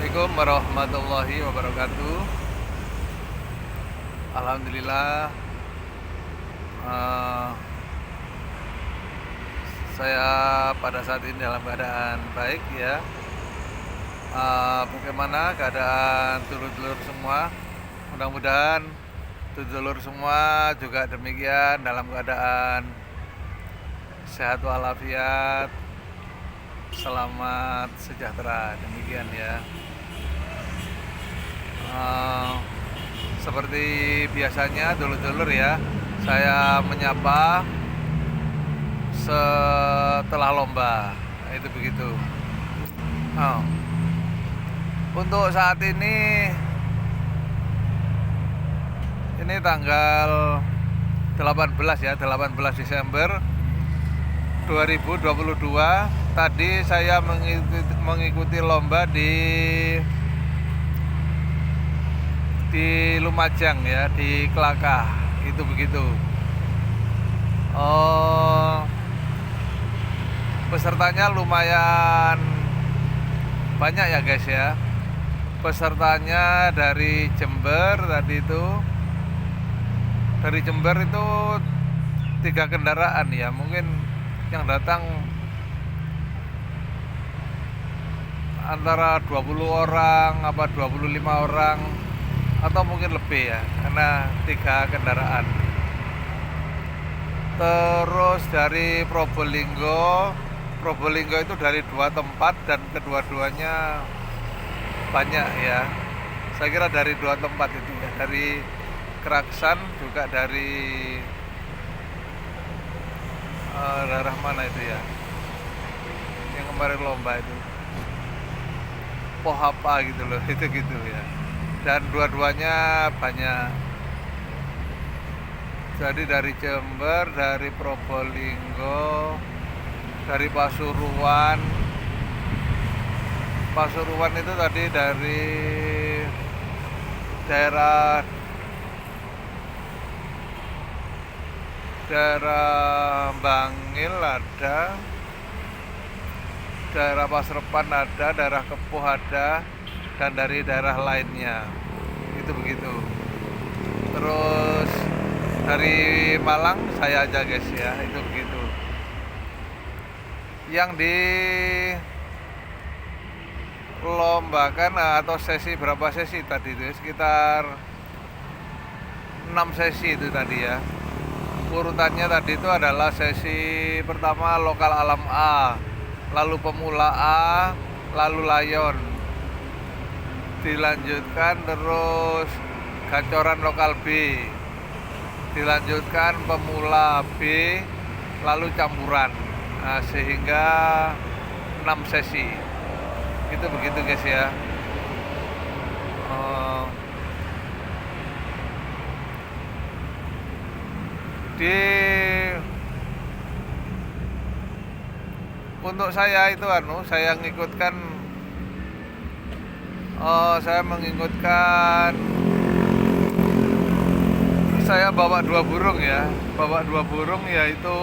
Assalamualaikum warahmatullahi wabarakatuh. Alhamdulillah, eh, saya pada saat ini dalam keadaan baik ya. Bagaimana keadaan dulur-dulur semua? Mudah-mudahan dulur semua juga demikian dalam keadaan sehat walafiat, selamat sejahtera, demikian ya. Eh, Seperti biasanya dulur-dulur ya, saya menyapa setelah lomba. Itu begitu. Oh, untuk saat ini tanggal 18 ya, 18 Desember 2022. Tadi saya mengikuti lomba di Lumajang ya, di Kelakah. Itu begitu. Pesertanya lumayan banyak ya guys ya. Pesertanya dari Jember tadi itu. Dari Jember itu 3 kendaraan ya. Mungkin yang datang antara 20 orang apa 25 orang atau mungkin lebih ya, karena 3 kendaraan. Terus dari Probolinggo itu dari 2 tempat dan kedua-duanya banyak ya. Saya kira dari 2 tempat itu ya, dari Keraksan juga dari daerah mana itu ya, yang kemarin lomba itu Pohapa gitu loh, itu gitu ya. Dan dua-duanya banyak. Jadi dari Jember, dari Probolinggo, dari Pasuruan itu tadi dari daerah Bangil ada, daerah Pasrepan ada, daerah Kepuh ada, dan dari daerah lainnya. Itu begitu. Terus dari Malang saya aja guys ya, itu begitu. Yang di lombakan atau sesi, berapa sesi tadi itu? Sekitar 6 sesi itu tadi ya. Urutannya tadi itu adalah sesi pertama lokal alam A, lalu pemula A, lalu layon. Dilanjutkan terus gacoran lokal B, dilanjutkan pemula B, lalu campuran. Nah, sehingga 6 sesi. Itu begitu guys ya. Untuk saya itu saya mengikutkan saya bawa 2 burung ya, yaitu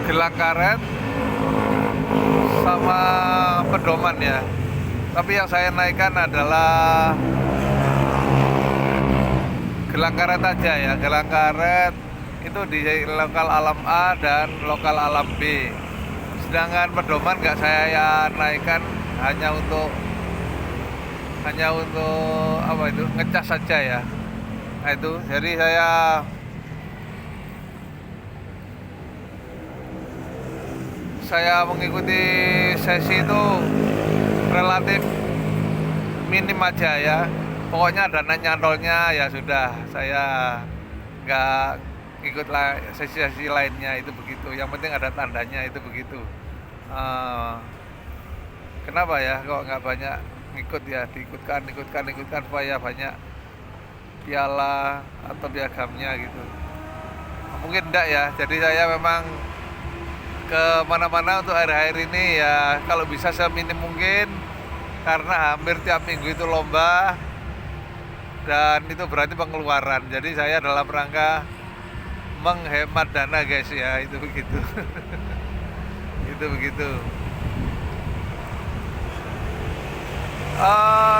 gelang karet sama pedoman ya. Tapi yang saya naikkan adalah gelang karet aja ya. Gelang karet itu di lokal alam A dan lokal alam B. Sedangkan pedoman nggak saya naikkan, hanya untuk apa itu, ngecas saja ya. Nah, itu jadi saya mengikuti sesi itu relatif minim aja ya. Pokoknya ada nyantolnya ya sudah, saya nggak ikut sesi-sesi lainnya, itu begitu. Yang penting ada tandanya, itu begitu. Kenapa ya kok nggak banyak ngikut ya, diikutkan supaya banyak piala atau piagamnya gitu. Mungkin enggak ya, jadi saya memang kemana-mana untuk akhir-akhir ini ya kalau bisa seminim mungkin, karena hampir tiap minggu itu lomba dan itu berarti pengeluaran. Jadi saya dalam rangka menghemat dana guys ya, itu begitu. Itu begitu.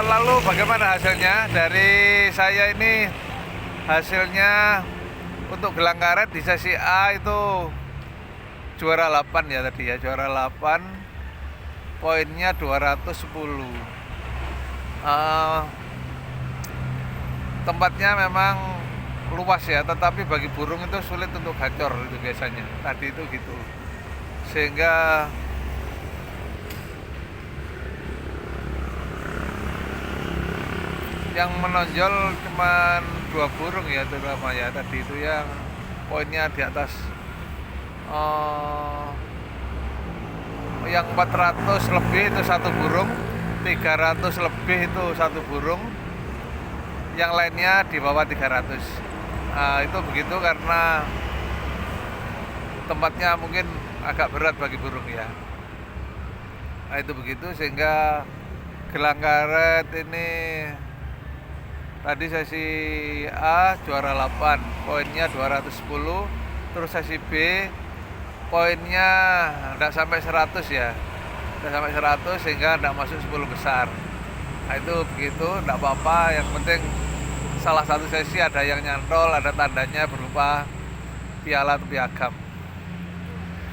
Lalu bagaimana hasilnya? Dari saya ini hasilnya untuk gelang karet di sesi A itu juara 8 ya tadi ya, juara 8, poinnya 210. Tempatnya memang luas ya, tetapi bagi burung itu sulit untuk gacor itu biasanya. Tadi itu gitu. Sehingga yang menonjol cuman 2 burung ya terutama ya, tadi itu yang poinnya di atas yang 400 lebih itu 1 burung, 300 lebih itu 1 burung, yang lainnya di bawah 300. Itu begitu karena tempatnya mungkin agak berat bagi burung ya. Itu begitu sehingga gelang karet ini tadi sesi A juara 8, poinnya 210, terus sesi B poinnya tidak sampai 100 ya, tidak sampai 100 sehingga tidak masuk 10 besar. Itu begitu, tidak apa-apa, yang penting salah satu sesi ada yang nyantol, ada tandanya berupa piala atau piagam.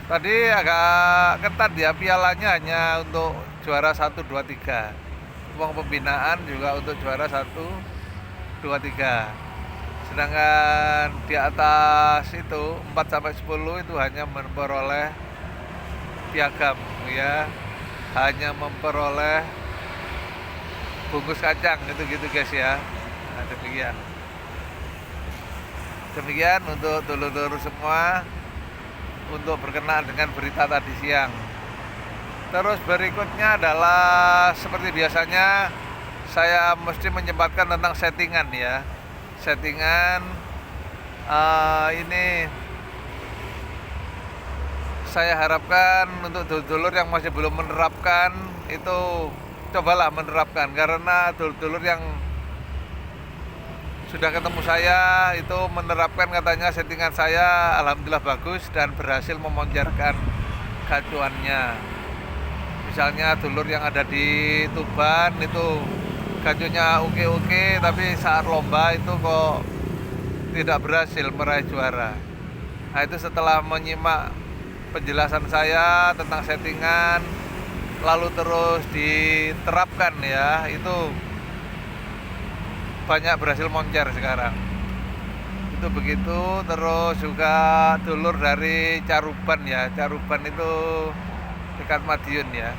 Tadi agak ketat ya, pialanya hanya untuk juara 1, 2, 3. Uang pembinaan juga untuk juara 1, 2, 3. Sedangkan di atas itu 4 sampai 10 itu hanya memperoleh piagam ya, hanya memperoleh bungkus kacang gitu guys ya. Demikian untuk dulur-dulur semua untuk berkenaan dengan berita tadi siang. Terus berikutnya adalah seperti biasanya saya mesti menyempatkan tentang settingan ya. Settingan ini saya harapkan untuk dulur-dulur yang masih belum menerapkan itu cobalah menerapkan, karena dulur-dulur yang sudah ketemu saya itu menerapkan, katanya settingan saya alhamdulillah bagus dan berhasil memonjarkan gacuannya. Misalnya dulur yang ada di Tuban itu gacunya oke, tapi saat lomba itu kok tidak berhasil meraih juara. Itu setelah menyimak penjelasan saya tentang settingan lalu terus diterapkan ya, itu banyak berhasil moncer sekarang. Itu begitu. Terus juga dulur dari Caruban ya, Caruban itu dekat Madiun ya.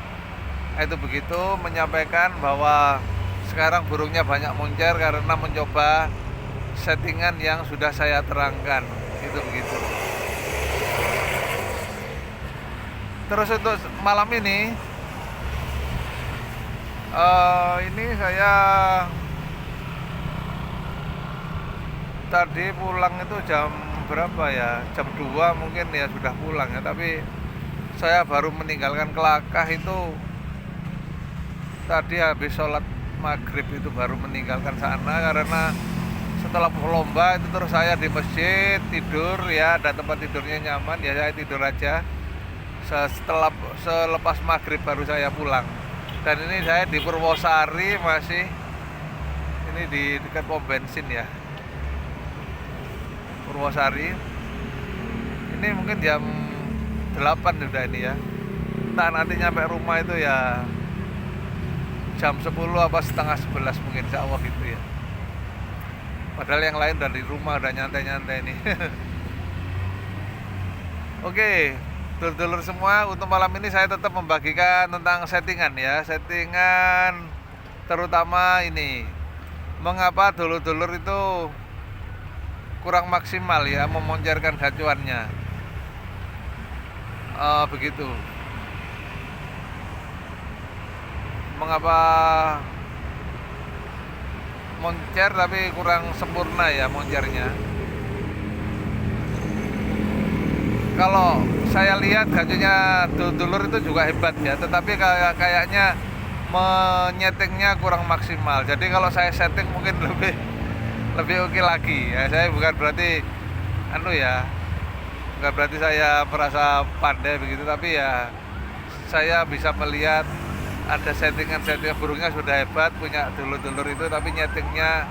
Itu begitu, menyampaikan bahwa sekarang burungnya banyak moncer karena mencoba settingan yang sudah saya terangkan. Itu begitu. Terus untuk malam ini saya tadi pulang itu jam berapa ya, jam 2 mungkin ya sudah pulang ya, tapi saya baru meninggalkan Kelakah itu tadi habis sholat maghrib, itu baru meninggalkan sana karena setelah lomba itu terus saya di masjid tidur ya, ada tempat tidurnya nyaman ya, saya tidur aja. Selepas maghrib baru saya pulang, dan ini saya di Purwosari, masih ini di dekat pom bensin ya, Purwosari. Ini mungkin jam 8 sudah ini ya. Nah nanti nyampe rumah itu ya jam 10 apa setengah 11 mungkin, insya Allah gitu ya. Padahal yang lain udah di rumah, udah nyantai-nyantai nih. Oke, dulur-dulur semua, untuk malam ini saya tetap membagikan tentang settingan ya. Settingan terutama ini, mengapa dulur-dulur itu kurang maksimal ya memoncerkan gacuannya. Begitu. Mengapa moncer tapi kurang sempurna ya moncernya. Kalau saya lihat gacunya dulur itu juga hebat ya, tetapi kayaknya menyetingnya kurang maksimal. Jadi kalau saya setting mungkin lebih oke lagi ya. Saya bukan berarti bukan berarti saya merasa pandai begitu, tapi ya saya bisa melihat ada settingan burungnya sudah hebat, punya dulur-dulur itu, tapi nyetingnya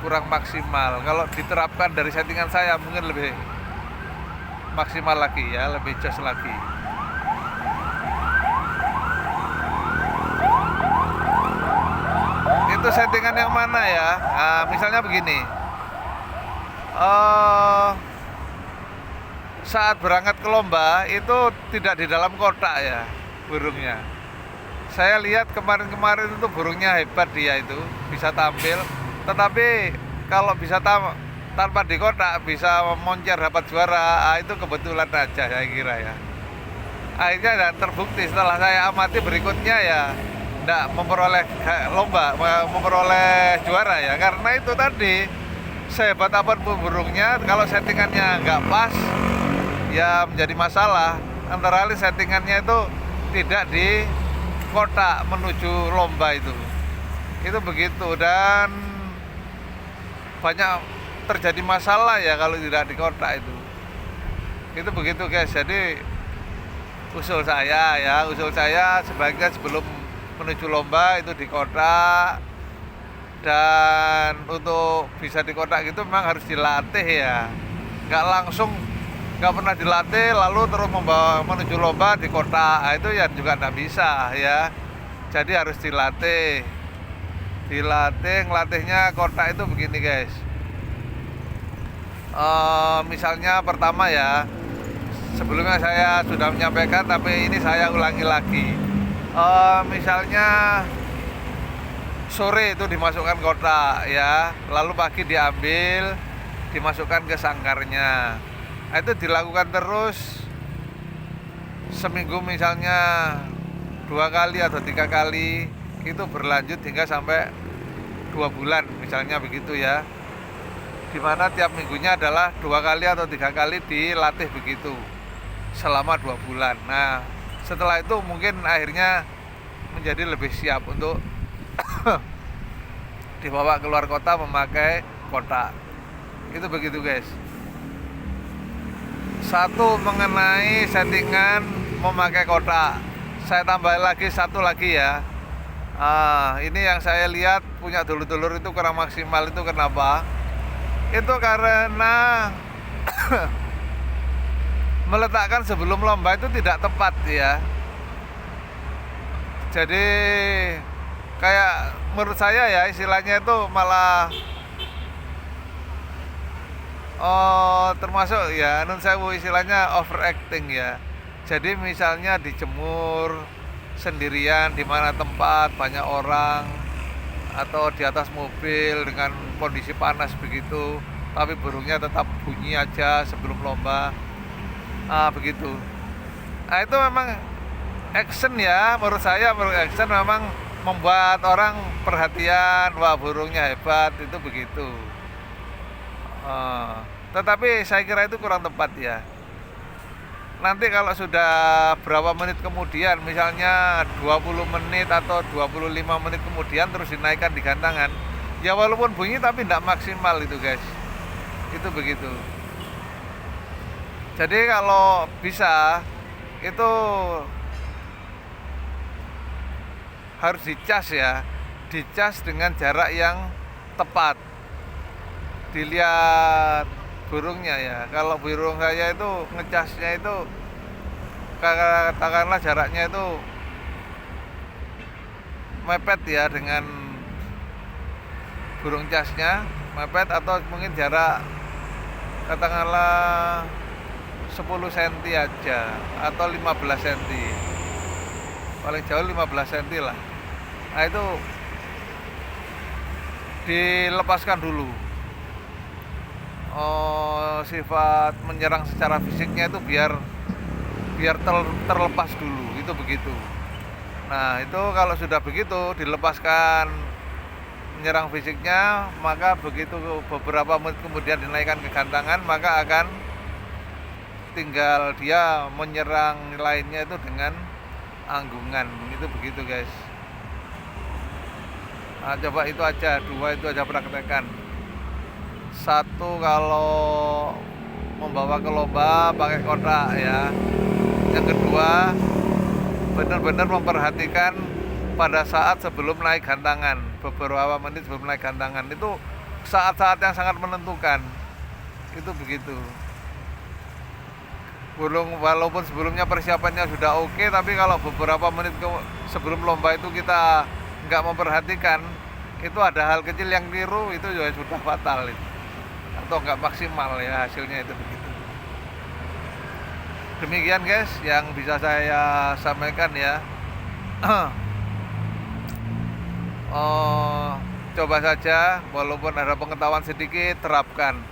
kurang maksimal. Kalau diterapkan dari settingan saya mungkin lebih maksimal lagi ya, lebih jos lagi. Itu settingan yang mana ya? Nah, misalnya begini, saat berangkat ke lomba itu tidak di dalam kotak ya burungnya. Saya lihat kemarin-kemarin itu burungnya hebat, dia itu bisa tampil, tetapi kalau bisa tanpa di kotak bisa moncer dapat juara, itu kebetulan aja saya kira ya. Akhirnya dan terbukti setelah saya amati berikutnya ya, tidak memperoleh lomba, memperoleh juara ya, karena itu tadi sehebat apapun burungnya, kalau settingannya nggak pas ya menjadi masalah. Antara lain settingannya itu tidak di kotak menuju lomba itu begitu, dan banyak terjadi masalah ya kalau tidak di kotak itu begitu guys. Jadi usul saya sebaiknya sebelum menuju lomba itu di kotak, dan untuk bisa di kotak gitu memang harus dilatih ya, nggak pernah dilatih lalu terus membawa menuju lomba di kotak, itu ya juga nggak bisa ya. Jadi harus dilatih. Ngelatihnya kotak itu begini guys. Misalnya pertama ya, sebelumnya saya sudah menyampaikan tapi ini saya ulangi lagi. Misalnya sore itu dimasukkan kotak ya, lalu pagi diambil, dimasukkan ke sangkarnya. Itu dilakukan terus seminggu, misalnya 2 kali atau 3 kali, itu berlanjut hingga sampai 2 bulan misalnya begitu ya, dimana tiap minggunya adalah 2 kali atau 3 kali dilatih begitu selama 2 bulan. Nah setelah itu mungkin akhirnya menjadi lebih siap untuk dibawa keluar kota memakai kotak. Itu begitu guys. Satu mengenai settingan memakai kotak, saya tambah lagi satu lagi ya. Ini yang saya lihat punya dulur-dulur itu kurang maksimal. Itu kenapa? Itu karena meletakkan sebelum lomba itu tidak tepat ya. Jadi kayak menurut saya ya, istilahnya itu malah termasuk ya nun sewu, istilahnya overacting ya. Jadi misalnya dijemur sendirian di mana tempat banyak orang, atau di atas mobil dengan kondisi panas begitu, tapi burungnya tetap bunyi aja sebelum lomba, begitu. Nah itu memang action ya, menurut saya action memang membuat orang perhatian, wah burungnya hebat, itu begitu. Tetapi saya kira itu kurang tepat ya. Nanti kalau sudah berapa menit kemudian, misalnya 20 menit atau 25 menit kemudian terus dinaikkan di gantangan, ya walaupun bunyi tapi tidak maksimal itu guys. Itu begitu. Jadi kalau bisa itu harus dicas ya, dicas dengan jarak yang tepat. Dilihat burungnya ya, kalau burung saya itu ngecasnya itu katakanlah jaraknya itu mepet ya dengan burung casnya, mepet, atau mungkin jarak katakanlah 10 cm aja atau 15 cm, paling jauh 15 cm lah. Nah itu dilepaskan dulu. Sifat menyerang secara fisiknya itu biar terlepas dulu, itu begitu. Nah itu kalau sudah begitu dilepaskan menyerang fisiknya, maka begitu beberapa menit kemudian dinaikkan ke gantangan, maka akan tinggal dia menyerang lainnya itu dengan anggungan. Itu begitu guys. Nah, coba itu aja, 2 itu aja praktekkan. 1 kalau membawa ke lomba pakai kotak ya. Yang kedua benar-benar memperhatikan pada saat sebelum naik gantangan, beberapa menit sebelum naik gantangan. Itu saat-saat yang sangat menentukan. Itu begitu. Walaupun sebelumnya persiapannya sudah oke, tapi kalau beberapa menit sebelum lomba itu kita nggak memperhatikan, itu ada hal kecil yang keliru, itu juga sudah fatal itu. Atau nggak maksimal ya hasilnya, itu begitu. Demikian guys yang bisa saya sampaikan ya. Coba saja, walaupun ada pengetahuan sedikit terapkan,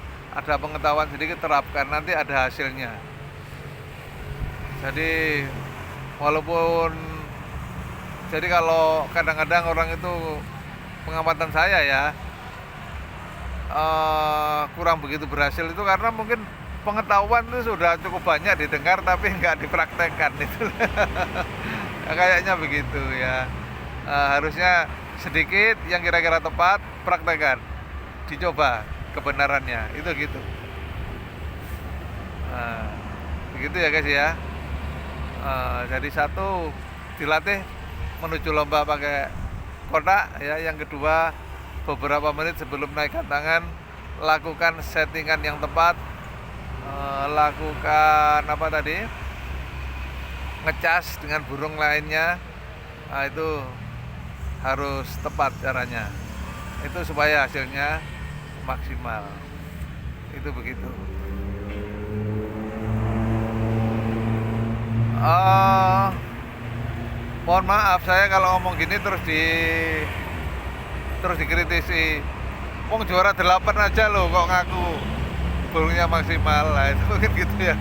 nanti ada hasilnya. Jadi kalau kadang-kadang orang itu, pengamatan saya ya, kurang begitu berhasil itu karena mungkin pengetahuan itu sudah cukup banyak didengar tapi nggak dipraktekkan itu. Kayaknya begitu ya. Harusnya sedikit yang kira-kira tepat, praktekkan, dicoba kebenarannya, itu gitu. Begitu ya guys ya. Jadi satu, dilatih menuju lomba pakai kotak ya. Yang kedua, beberapa menit sebelum naik gantangan lakukan settingan yang tepat, lakukan apa tadi, ngecas dengan burung lainnya. Itu harus tepat caranya, itu supaya hasilnya maksimal. Itu begitu. Mohon maaf saya kalau ngomong gini terus dikritisi. Wong juara 8 aja loh kok ngaku burungnya maksimal. Lah itu mungkin gitu ya.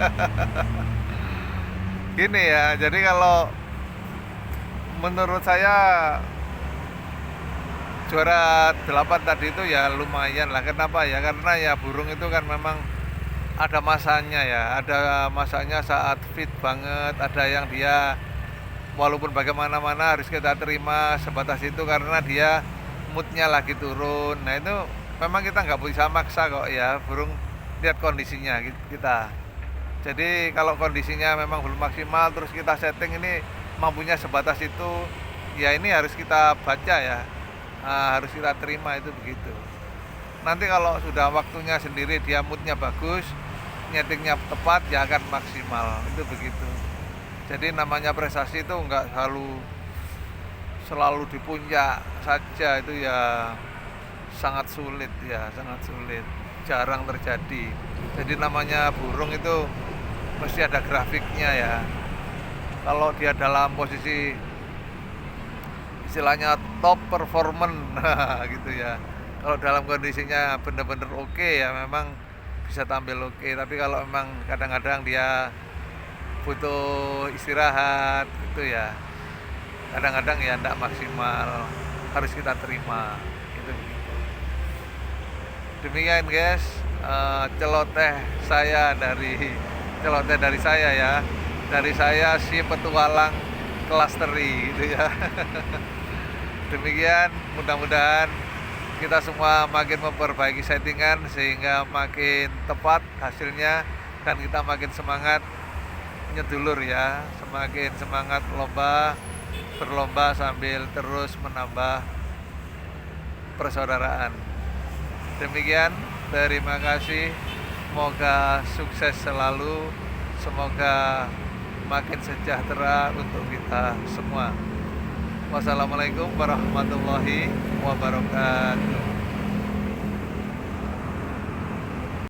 Gini ya, jadi kalau menurut saya juara 8 tadi itu ya lumayan lah. Kenapa ya? Karena ya burung itu kan memang ada masanya ya, ada masanya saat fit banget, ada yang dia walaupun bagaimana-mana harus kita terima sebatas itu karena dia moodnya lagi turun. Nah itu memang kita nggak bisa maksa kok ya, burung lihat kondisinya kita. Jadi kalau kondisinya memang belum maksimal terus kita setting ini mampunya sebatas itu, ya ini harus kita baca ya, harus kita terima, itu begitu. Nanti kalau sudah waktunya sendiri dia moodnya bagus, nyetingnya tepat, ya akan maksimal, itu begitu. Jadi namanya prestasi itu nggak selalu di puncak saja, itu ya sangat sulit ya, sangat sulit, jarang terjadi. Jadi namanya burung itu mesti ada grafiknya ya. Kalau dia dalam posisi istilahnya top performance gitu ya, kalau dalam kondisinya benar-benar oke ya memang bisa tampil oke. Tapi kalau memang kadang-kadang dia butuh istirahat gitu ya, kadang-kadang ya tidak maksimal, harus kita terima, gitu. Demikian guys, celoteh dari saya ya, dari saya si petualang klasteri gitu ya. Demikian, mudah-mudahan kita semua makin memperbaiki settingan sehingga makin tepat hasilnya dan kita makin semangat nyedulur ya, semakin semangat berlomba sambil terus menambah persaudaraan. Demikian, terima kasih, semoga sukses selalu, semoga makin sejahtera untuk kita semua. Wassalamualaikum warahmatullahi wabarakatuh.